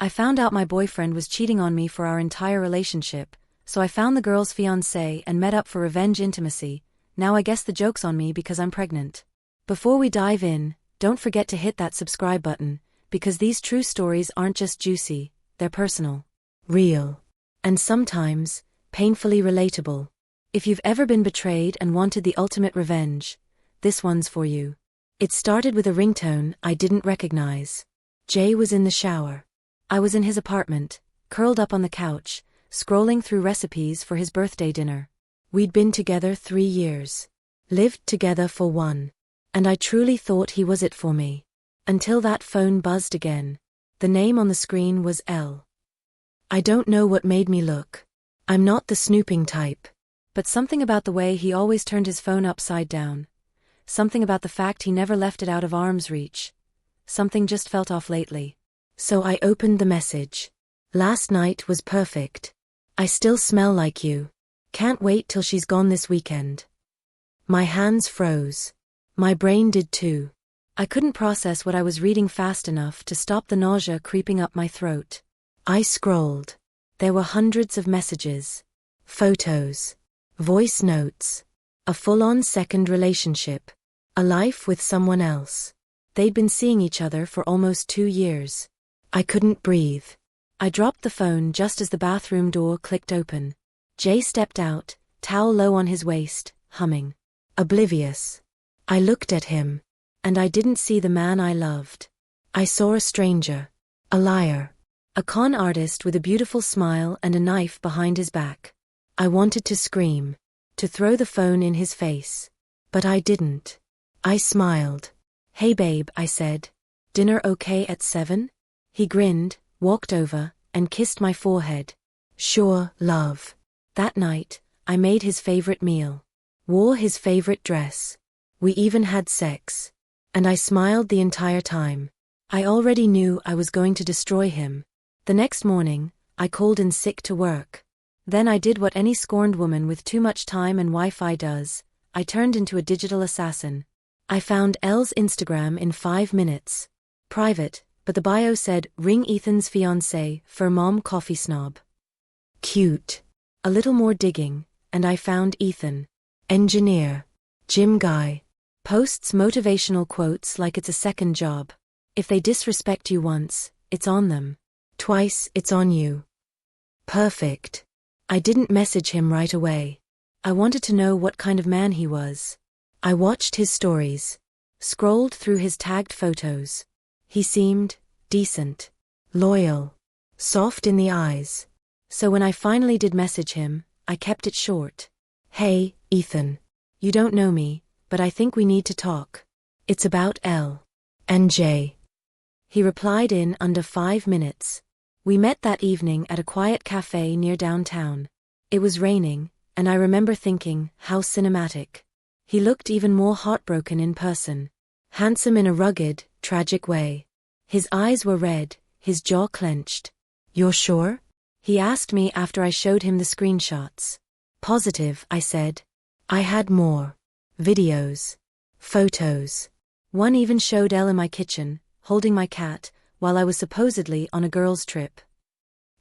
I found out my boyfriend was cheating on me for our entire relationship, so I found the girl's fiancé and met up for revenge intimacy. Now I guess the joke's on me because I'm pregnant. Before we dive in, don't forget to hit that subscribe button, because these true stories aren't just juicy, they're personal, real, and sometimes painfully relatable. If you've ever been betrayed and wanted the ultimate revenge, this one's for you. It started with a ringtone I didn't recognize. Jay was in the shower. I was in his apartment, curled up on the couch, scrolling through recipes for his birthday dinner. We'd been together 3 years. Lived together for 1. And I truly thought he was it for me. Until that phone buzzed again. The name on the screen was L. I don't know what made me look. I'm not the snooping type. But something about the way he always turned his phone upside down. Something about the fact he never left it out of arm's reach. Something just felt off lately. So I opened the message. Last night was perfect. I still smell like you. Can't wait till she's gone this weekend. My hands froze. My brain did too. I couldn't process what I was reading fast enough to stop the nausea creeping up my throat. I scrolled. There were hundreds of messages. Photos. Voice notes. A full-on second relationship. A life with someone else. They'd been seeing each other for almost 2 years. I couldn't breathe. I dropped the phone just as the bathroom door clicked open. Jay stepped out, towel low on his waist, humming. Oblivious. I looked at him. And I didn't see the man I loved. I saw a stranger. A liar. A con artist with a beautiful smile and a knife behind his back. I wanted to scream. To throw the phone in his face. But I didn't. I smiled. Hey babe, I said. Dinner okay at 7? He grinned, walked over, and kissed my forehead. Sure, love. That night, I made his favorite meal. Wore his favorite dress. We even had sex. And I smiled the entire time. I already knew I was going to destroy him. The next morning, I called in sick to work. Then I did what any scorned woman with too much time and Wi-Fi does. I turned into a digital assassin. I found Elle's Instagram in 5 minutes. Private, but the bio said, ring Ethan's fiancé, for mom coffee snob. Cute. A little more digging, and I found Ethan. Engineer. Gym guy. Posts motivational quotes like it's a second job. If they disrespect you once, it's on them. Twice, it's on you. Perfect. I didn't message him right away. I wanted to know what kind of man he was. I watched his stories. Scrolled through his tagged photos. He seemed decent. Loyal. Soft in the eyes. So when I finally did message him, I kept it short. Hey, Ethan. You don't know me, but I think we need to talk. It's about Elle. And Jay. He replied in under 5 minutes. We met that evening at a quiet cafe near downtown. It was raining, and I remember thinking, how cinematic. He looked even more heartbroken in person. Handsome in a rugged, tragic way. His eyes were red, his jaw clenched. You're sure? He asked me after I showed him the screenshots. Positive, I said. I had more. Videos. Photos. One even showed Elle in my kitchen, holding my cat, while I was supposedly on a girls' trip.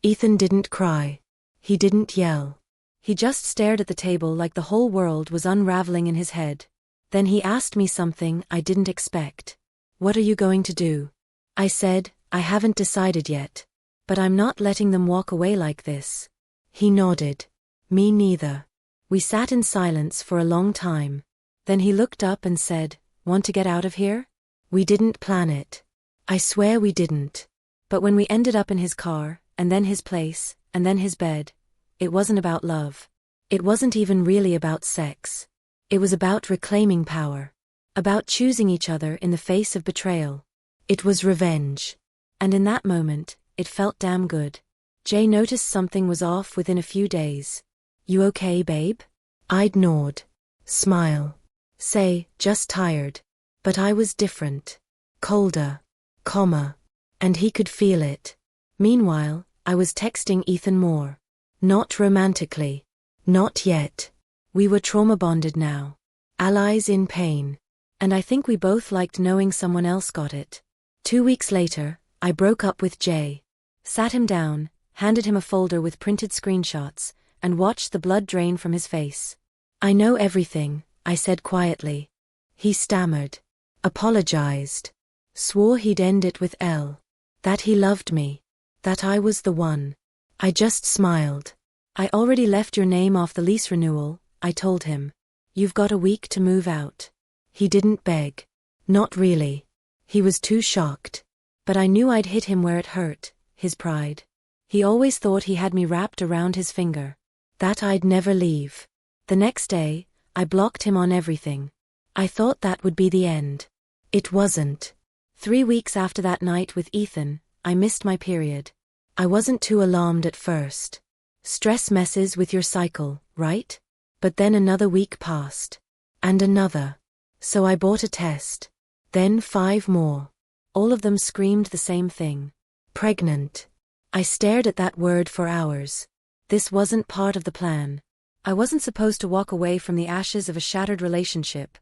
Ethan didn't cry. He didn't yell. He just stared at the table like the whole world was unraveling in his head. Then he asked me something I didn't expect. What are you going to do? I said, I haven't decided yet. But I'm not letting them walk away like this. He nodded. Me neither. We sat in silence for a long time. Then he looked up and said, want to get out of here? We didn't plan it. I swear we didn't. But when we ended up in his car, and then his place, and then his bed, it wasn't about love. It wasn't even really about sex. It was about reclaiming power. About choosing each other in the face of betrayal. It was revenge. And in that moment, it felt damn good. Jay noticed something was off within a few days. You okay, babe? I'd nod. Smile. Say, just tired. But I was different. Colder. Calmer. And he could feel it. Meanwhile, I was texting Ethan more. Not romantically. Not yet. We were trauma bonded now. Allies in pain. And I think we both liked knowing someone else got it. 2 weeks later, I broke up with Jay. Sat him down, handed him a folder with printed screenshots, and watched the blood drain from his face. "I know everything," I said quietly. He stammered. Apologized. Swore he'd end it with L. That he loved me. That I was the one. I just smiled. "I already left your name off the lease renewal," I told him. "You've got a week to move out." He didn't beg. Not really. He was too shocked. But I knew I'd hit him where it hurt, his pride. He always thought he had me wrapped around his finger. That I'd never leave. The next day, I blocked him on everything. I thought that would be the end. It wasn't. 3 weeks after that night with Ethan, I missed my period. I wasn't too alarmed at first. Stress messes with your cycle, right? But then another week passed. And another. So I bought a test. Then 5 more. All of them screamed the same thing. Pregnant. I stared at that word for hours. This wasn't part of the plan. I wasn't supposed to walk away from the ashes of a shattered relationship,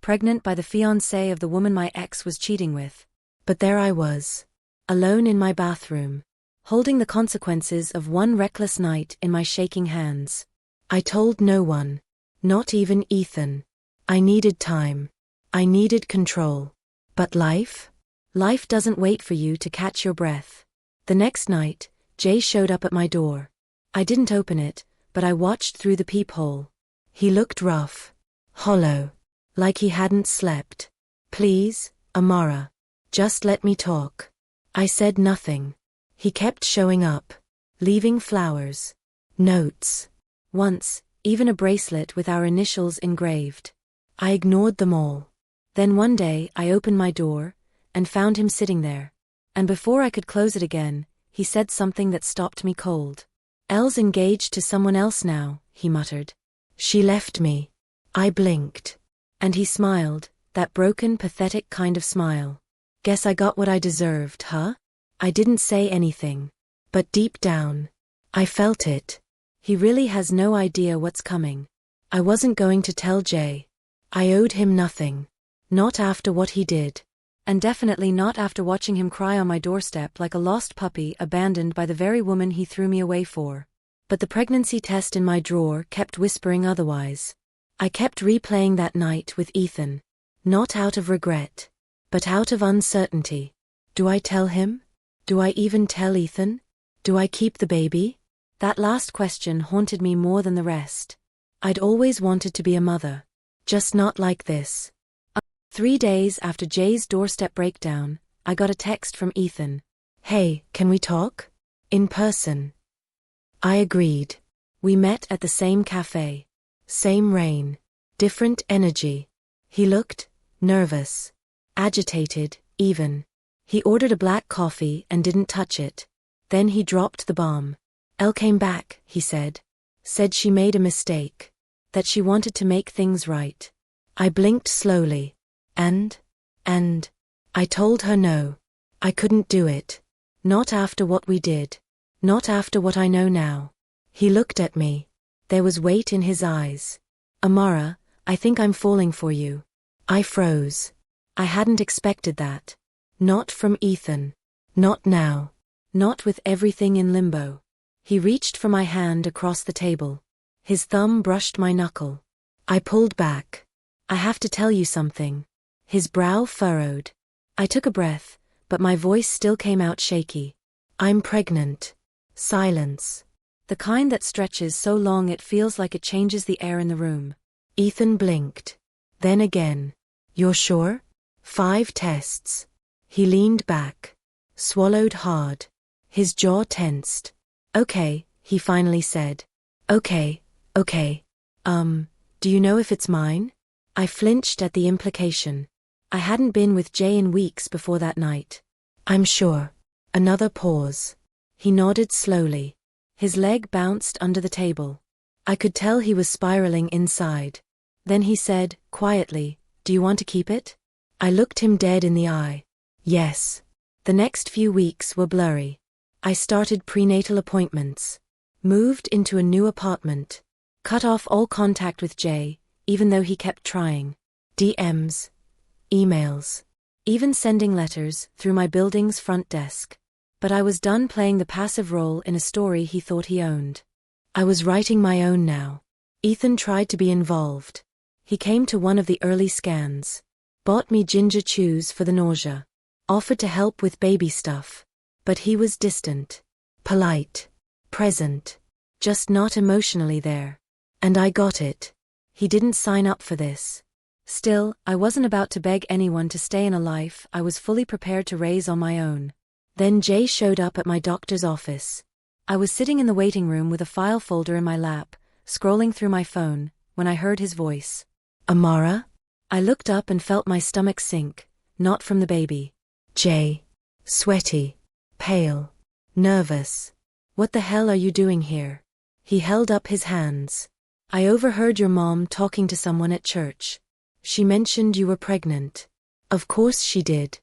pregnant by the fiancé of the woman my ex was cheating with. But there I was. Alone in my bathroom. Holding the consequences of one reckless night in my shaking hands. I told no one. Not even Ethan. I needed time. I needed control. But life? Life doesn't wait for you to catch your breath. The next night, Jay showed up at my door. I didn't open it, but I watched through the peephole. He looked rough. Hollow. Like he hadn't slept. "Please, Amara. Just let me talk." I said nothing. He kept showing up. Leaving flowers. Notes. Once, even a bracelet with our initials engraved. I ignored them all. Then one day I opened my door, and found him sitting there. And before I could close it again, he said something that stopped me cold. "Elle's engaged to someone else now," he muttered. "She left me." I blinked. And he smiled, that broken, pathetic kind of smile. "Guess I got what I deserved, huh?" I didn't say anything. But deep down, I felt it. He really has no idea what's coming. I wasn't going to tell Jay. I owed him nothing. Not after what he did. And definitely not after watching him cry on my doorstep like a lost puppy abandoned by the very woman he threw me away for. But the pregnancy test in my drawer kept whispering otherwise. I kept replaying that night with Ethan. Not out of regret. But out of uncertainty. Do I tell him? Do I even tell Ethan? Do I keep the baby? That last question haunted me more than the rest. I'd always wanted to be a mother. Just not like this. 3 days after Jay's doorstep breakdown, I got a text from Ethan. "Hey, can we talk? In person?" I agreed. We met at the same cafe. Same rain. Different energy. He looked nervous. Agitated, even. He ordered a black coffee and didn't touch it. Then he dropped the bomb. "Elle came back," he said. Said she made a mistake. That she wanted to make things right. I blinked slowly. And I told her no. I couldn't do it. Not after what we did. Not after what I know now. He looked at me. There was weight in his eyes. "Amara, I think I'm falling for you." I froze. I hadn't expected that. Not from Ethan. Not now. Not with everything in limbo. He reached for my hand across the table. His thumb brushed my knuckle. I pulled back. "I have to tell you something." His brow furrowed. I took a breath, but my voice still came out shaky. "I'm pregnant." Silence. The kind that stretches so long it feels like it changes the air in the room. Ethan blinked. Then again. "You're sure?" 5 tests. He leaned back. Swallowed hard. His jaw tensed. "Okay," he finally said. Okay. Do you know if it's mine?" I flinched at the implication. I hadn't been with Jay in weeks before that night. "I'm sure." Another pause. He nodded slowly. His leg bounced under the table. I could tell he was spiraling inside. Then he said, quietly, "Do you want to keep it?" I looked him dead in the eye. Yes. The next few weeks were blurry. I started prenatal appointments. Moved into a new apartment. Cut off all contact with Jay, even though he kept trying. DMs. Emails. Even sending letters through my building's front desk. But I was done playing the passive role in a story he thought he owned. I was writing my own now. Ethan tried to be involved. He came to one of the early scans. Bought me ginger chews for the nausea. Offered to help with baby stuff. But he was distant. Polite. Present. Just not emotionally there. And I got it. He didn't sign up for this. Still, I wasn't about to beg anyone to stay in a life I was fully prepared to raise on my own. Then Jay showed up at my doctor's office. I was sitting in the waiting room with a file folder in my lap, scrolling through my phone, when I heard his voice. Amara? I looked up and felt my stomach sink, not from the baby. Jay. Sweaty. Pale. Nervous. What the hell are you doing here? He held up his hands. I overheard your mom talking to someone at church. She mentioned you were pregnant. Of course she did.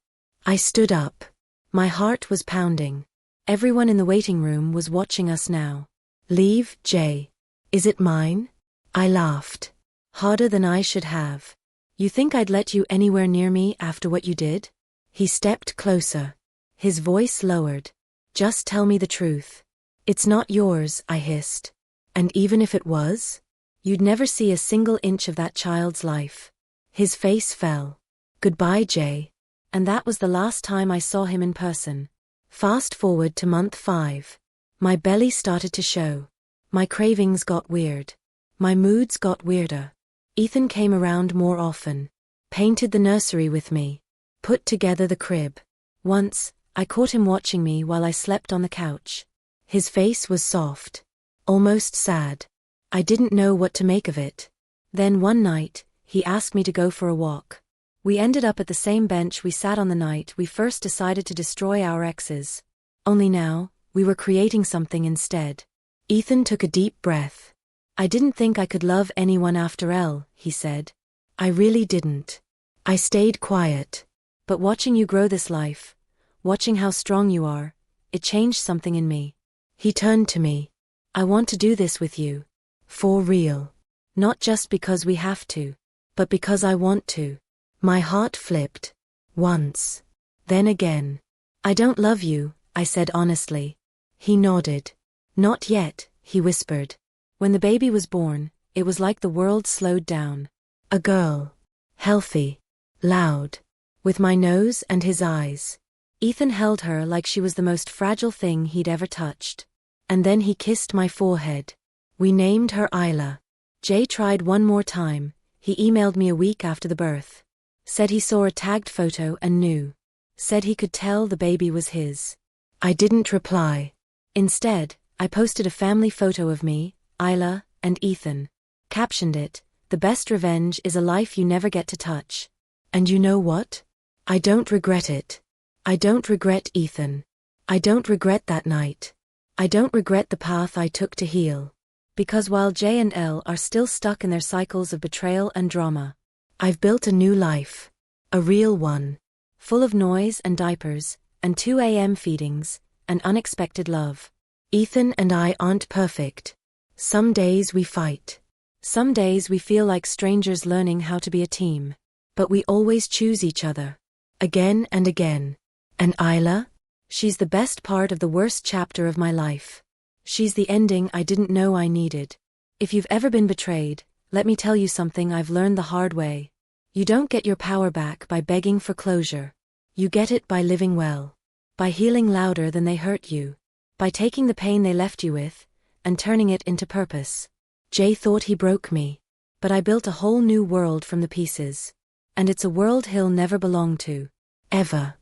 I stood up. My heart was pounding. Everyone in the waiting room was watching us now. Leave, Jay. Is it mine? I laughed. Harder than I should have. You think I'd let you anywhere near me after what you did? He stepped closer. His voice lowered. Just tell me the truth. It's not yours, I hissed. And even if it was? You'd never see a single inch of that child's life. His face fell. Goodbye, Jay. And that was the last time I saw him in person. Fast forward to month 5. My belly started to show. My cravings got weird. My moods got weirder. Ethan came around more often. Painted the nursery with me. Put together the crib. Once, I caught him watching me while I slept on the couch. His face was soft. Almost sad. I didn't know what to make of it. Then one night, he asked me to go for a walk. We ended up at the same bench we sat on the night we first decided to destroy our exes. Only now, we were creating something instead. Ethan took a deep breath. I didn't think I could love anyone after Elle, he said. I really didn't. I stayed quiet. But watching you grow this life, watching how strong you are, it changed something in me. He turned to me. I want to do this with you. For real. Not just because we have to, but because I want to. My heart flipped. Once. Then again. I don't love you, I said honestly. He nodded. Not yet, he whispered. When the baby was born, it was like the world slowed down. A girl. Healthy. Loud. With my nose and his eyes. Ethan held her like she was the most fragile thing he'd ever touched. And then he kissed my forehead. We named her Isla. Jay tried one more time. He emailed me a week after the birth. Said he saw a tagged photo and knew. Said he could tell the baby was his. I didn't reply. Instead, I posted a family photo of me, Isla, and Ethan. Captioned it, "The best revenge is a life you never get to touch." And you know what? I don't regret it. I don't regret Ethan. I don't regret that night. I don't regret the path I took to heal. Because while Jay and Elle are still stuck in their cycles of betrayal and drama, I've built a new life. A real one. Full of noise and diapers, and 2 a.m. feedings, and unexpected love. Ethan and I aren't perfect. Some days we fight. Some days we feel like strangers learning how to be a team. But we always choose each other. Again and again. And Isla? She's the best part of the worst chapter of my life. She's the ending I didn't know I needed. If you've ever been betrayed, let me tell you something I've learned the hard way. You don't get your power back by begging for closure. You get it by living well. By healing louder than they hurt you. By taking the pain they left you with, and turning it into purpose. Jay thought he broke me. But I built a whole new world from the pieces. And it's a world he'll never belong to. Ever.